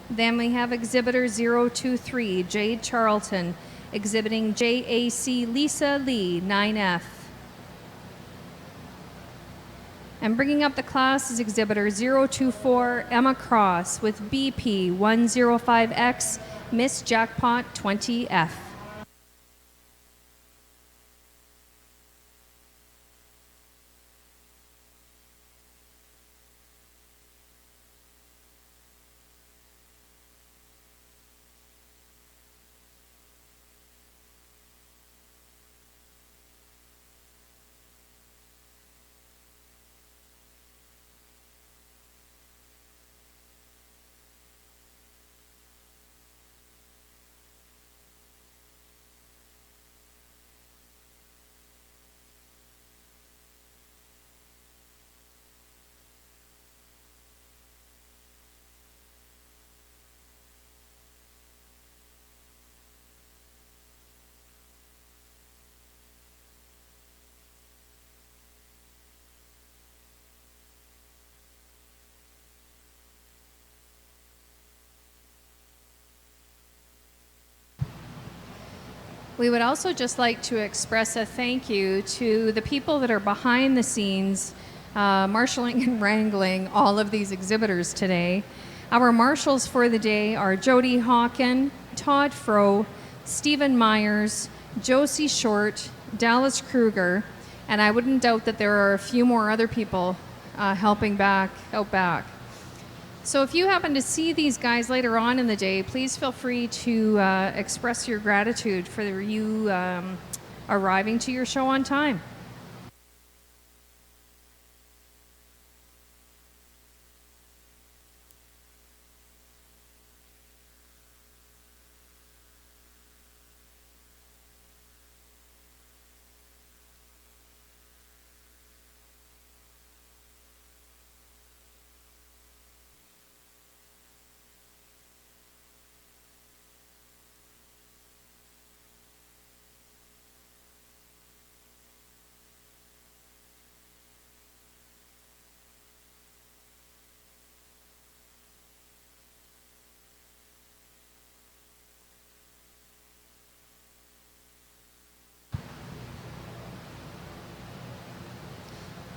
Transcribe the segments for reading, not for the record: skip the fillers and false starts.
Then we have exhibitor 023, Jade Charlton, exhibiting JAC Lisa Lee, 9F. And bringing up the class is exhibitor 024, Emma Cross, with BP 105X, Miss Jackpot 20F. We would also just like to express a thank you to the people that are behind the scenes, marshalling and wrangling all of these exhibitors today. Our marshals for the day are Jody Hawken, Todd Froh, Stephen Myers, Josie Short, Dallas Kruger, and I wouldn't doubt that there are a few more other people helping out back. So if you happen to see these guys later on in the day, please feel free to express your gratitude for you arriving to your show on time.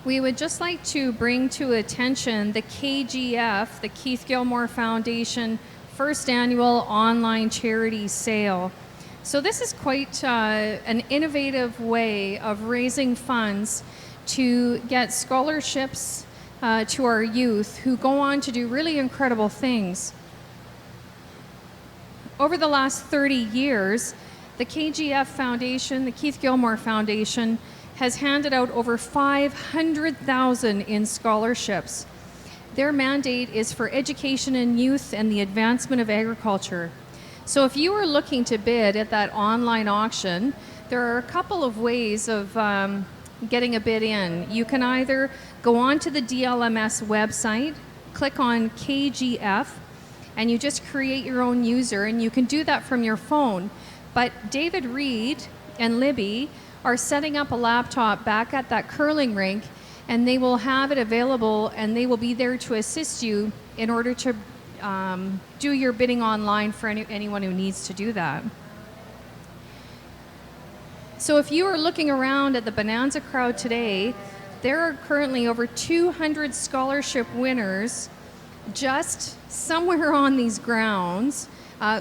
We would just like to bring to attention the KGF, the Keith Gilmore Foundation, first annual online charity sale. So this is quite an innovative way of raising funds to get scholarships to our youth who go on to do really incredible things. Over the last 30 years, the KGF Foundation, the Keith Gilmore Foundation, has handed out over 500,000 in scholarships. Their mandate is for education in youth and the advancement of agriculture. So if you are looking to bid at that online auction, there are a couple of ways of getting a bid in. You can either go onto the DLMS website, click on KGF, and you just create your own user, and you can do that from your phone. But David Reed and Libby are setting up a laptop back at that curling rink, and they will have it available, and they will be there to assist you in order to do your bidding online for anyone who needs to do that. So if you are looking around at the Bonanza crowd today, there are currently over 200 scholarship winners just somewhere on these grounds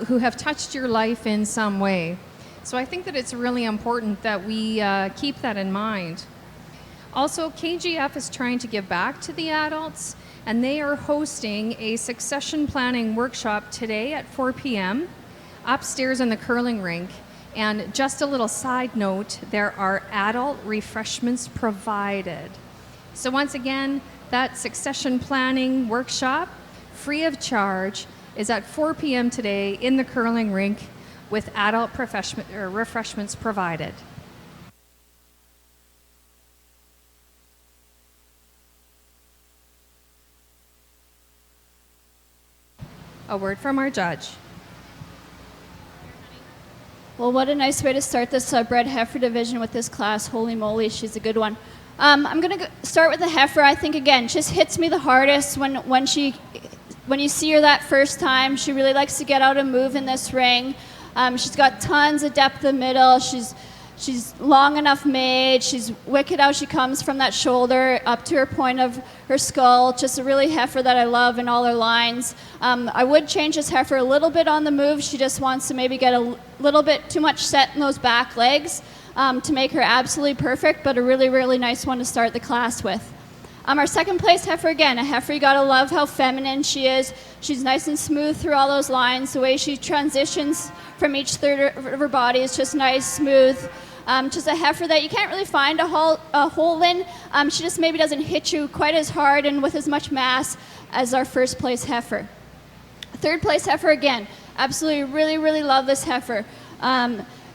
who have touched your life in some way. So I think that it's really important that we keep that in mind. Also, KGF is trying to give back to the adults, and they are hosting a succession planning workshop today at 4 p.m. upstairs in the curling rink. And just a little side note, there are adult refreshments provided. So once again, that succession planning workshop, free of charge, is at 4 p.m. today in the curling rink with adult refreshments provided. A word from our judge. Well, what a nice way to start this bred heifer division with this class. Holy moly, she's a good one. I'm going to start with the heifer. I think, again, just hits me the hardest when she when you see her that first time, she really likes to get out and move in this ring. She's got tons of depth in the middle. She's long enough made. She's wicked how she comes from that shoulder up to her point of her skull. Just a really heifer that I love in all her lines. I would change this heifer a little bit on the move. She just wants to maybe get a little bit too much set in those back legs to make her absolutely perfect, but a really, really nice one to start the class with. Our second place heifer, again, a heifer you gotta love how feminine she is. She's nice and smooth through all those lines. The way she transitions from each third of her body is just nice, smooth. Just a heifer that you can't really find a hole in. She just maybe doesn't hit you quite as hard and with as much mass as our first place heifer. Third place heifer, again, absolutely really, really love this heifer.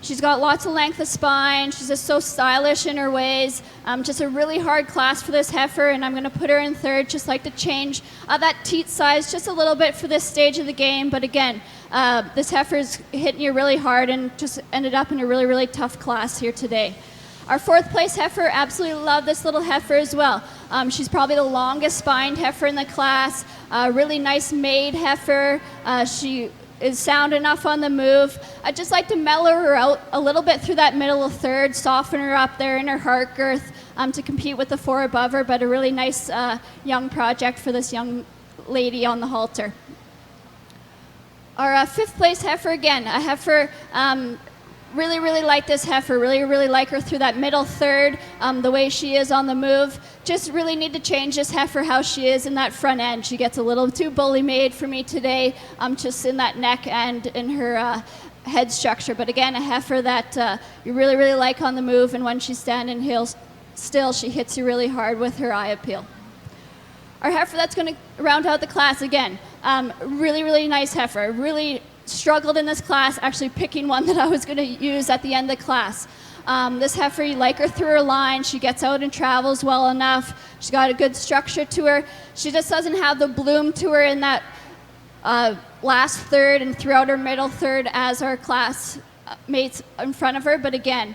She's got lots of length of spine. She's just so stylish in her ways. Just a really hard class for this heifer, and I'm going to put her in third. Just like to change that teat size just a little bit for this stage of the game. But again, this heifer's hitting you really hard and just ended up in a really, really tough class here today. Our fourth place heifer, absolutely love this little heifer as well. She's probably the longest spined heifer in the class. Really nice made heifer. She is sound enough on the move. I'd just like to mellow her out a little bit through that middle of third, soften her up there in her heart girth to compete with the four above her, but a really nice young project for this young lady on the halter. Our fifth place heifer, again, a heifer, really, really like this heifer, really, really like her through that middle third, the way she is on the move. Just really need to change this heifer how she is in that front end. She gets a little too bully made for me today, just in that neck and in her head structure. But again, a heifer that you really, really like on the move, and when she's standing still, she hits you really hard with her eye appeal. Our heifer that's going to round out the class, again, really, really nice heifer. Really struggled in this class, actually picking one that I was going to use at the end of the class. This heifer, you like her through her line. She gets out and travels well enough. She's got a good structure to her. She just doesn't have the bloom to her in that last third and throughout her middle third as our class mates in front of her. But again,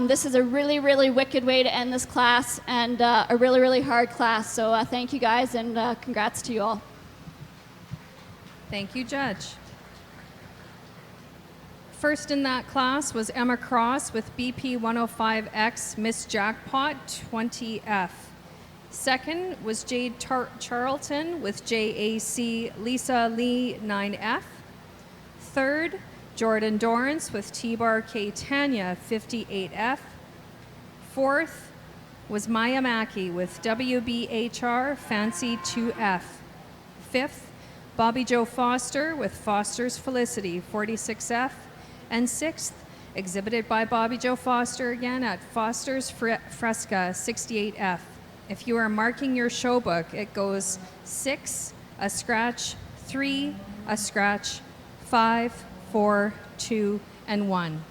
this is a really, really wicked way to end this class, and a really, really hard class. So thank you guys, and congrats to you all. Thank you, Judge. First in that class was Emma Cross with BP 105X Miss Jackpot 20F. Second was Jade Charlton with JAC Lisa Lee 9F. Third, Jordan Dorrance with T-Bar K Tanya 58F. Fourth was Maya Mackey with WBHR Fancy 2F. Fifth, Bobby Joe Foster with Foster's Felicity 46F. And sixth, exhibited by Bobby Joe Foster again at Foster's Fresca 68F. If you are marking your show book, it goes 6, a scratch, 3, a scratch, 5, 4, 2, and 1.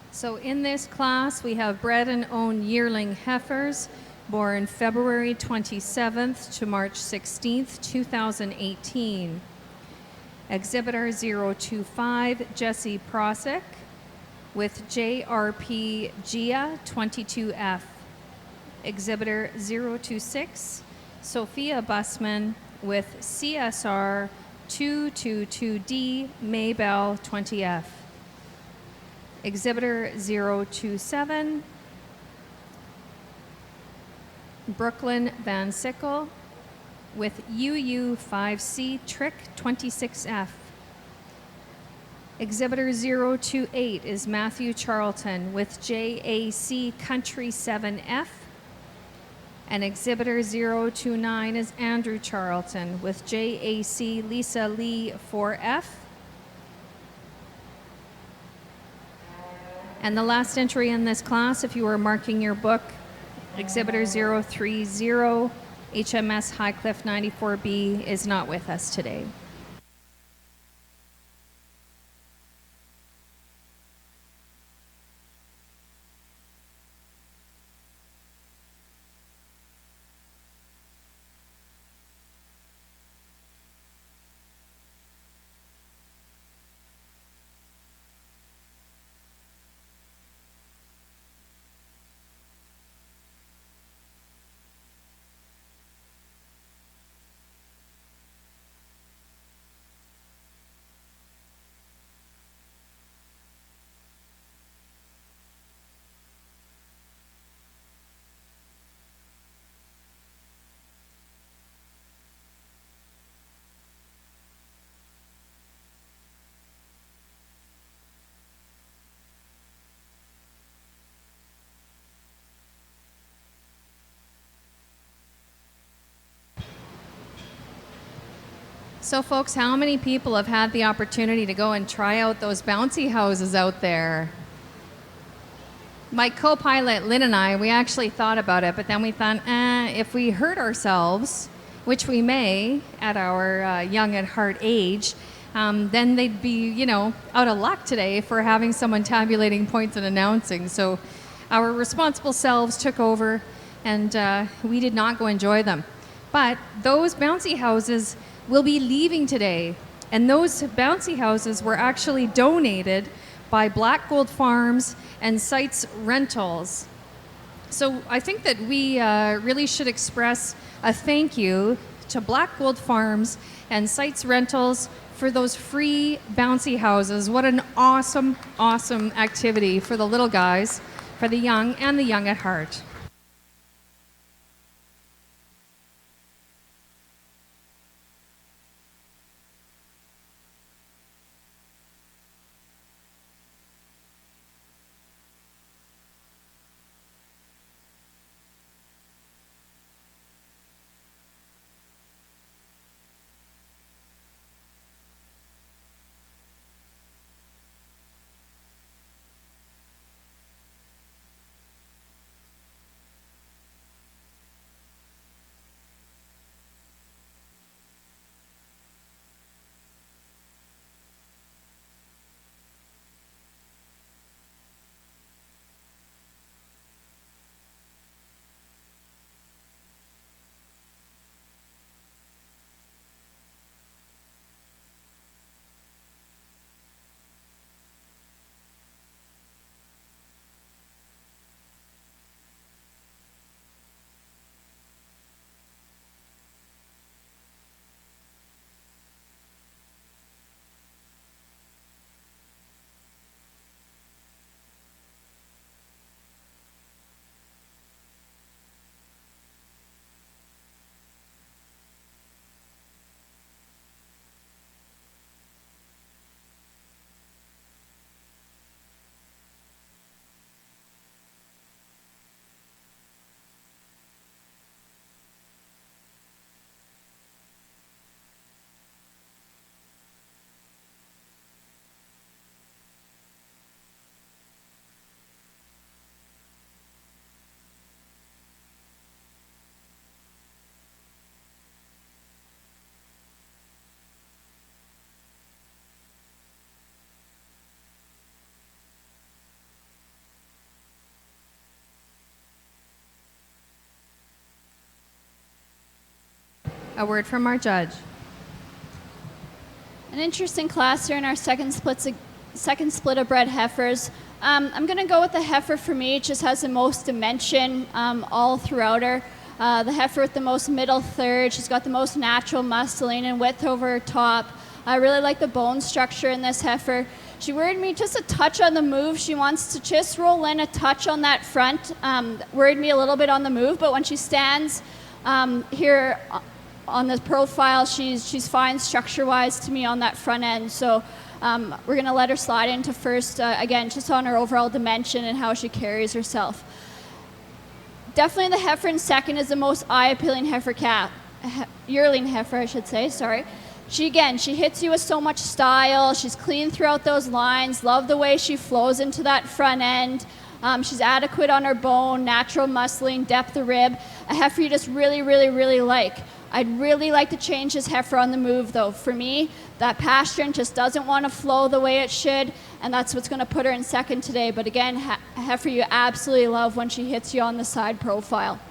So in this class, we have bred and owned yearling heifers born February 27th to March 16th, 2018. Exhibitor 025, Jesse Prosick with JRP Gia 22F. Exhibitor 026, Sophia Bussman with CSR 222D Maybell 20F. Exhibitor 027, Brooklyn Van Sickle with UU5C Trick 26F. Exhibitor 028 is Matthew Charlton with JAC Country 7F. And Exhibitor 029 is Andrew Charlton with JAC Lisa Lee 4F. And the last entry in this class, if you are marking your book, Exhibitor 030, HMS Highcliffe 94B, is not with us today. So, folks, how many people have had the opportunity to go and try out those bouncy houses out there? My co-pilot, Lynn, and I, we actually thought about it, but then we thought, if we hurt ourselves, which we may at our young at heart age, then they'd be, out of luck today for having someone tabulating points and announcing. So our responsible selves took over, and we did not go enjoy them. But those bouncy houses will be leaving today, and those bouncy houses were actually donated by Black Gold Farms and Sites Rentals. So I think that we really should express a thank you to Black Gold Farms and Sites Rentals for those free bouncy houses. What an awesome, awesome activity for the little guys, for the young and the young at heart. A word from our judge. An interesting class here in our second split of bred heifers. I'm going to go with the heifer for me. It just has the most dimension all throughout her. The heifer with the most middle third. She's got the most natural muscling and width over her top. I really like the bone structure in this heifer. She worried me just a touch on the move. She wants to just roll in a touch on that front. Worried me a little bit on the move, but when she stands here on the profile, she's fine structure-wise to me on that front end. So we're going to let her slide into first, again, just on her overall dimension and how she carries herself. Definitely the heifer in second is the most eye-appealing yearling heifer, I should say, sorry. She hits you with so much style. She's clean throughout those lines. Love the way she flows into that front end. She's adequate on her bone, natural muscling, depth of rib. A heifer you just really, really, really like. I'd really like to change this heifer on the move, though. For me, that pasture just doesn't want to flow the way it should, and that's what's going to put her in second today. But again, a heifer you absolutely love when she hits you on the side profile.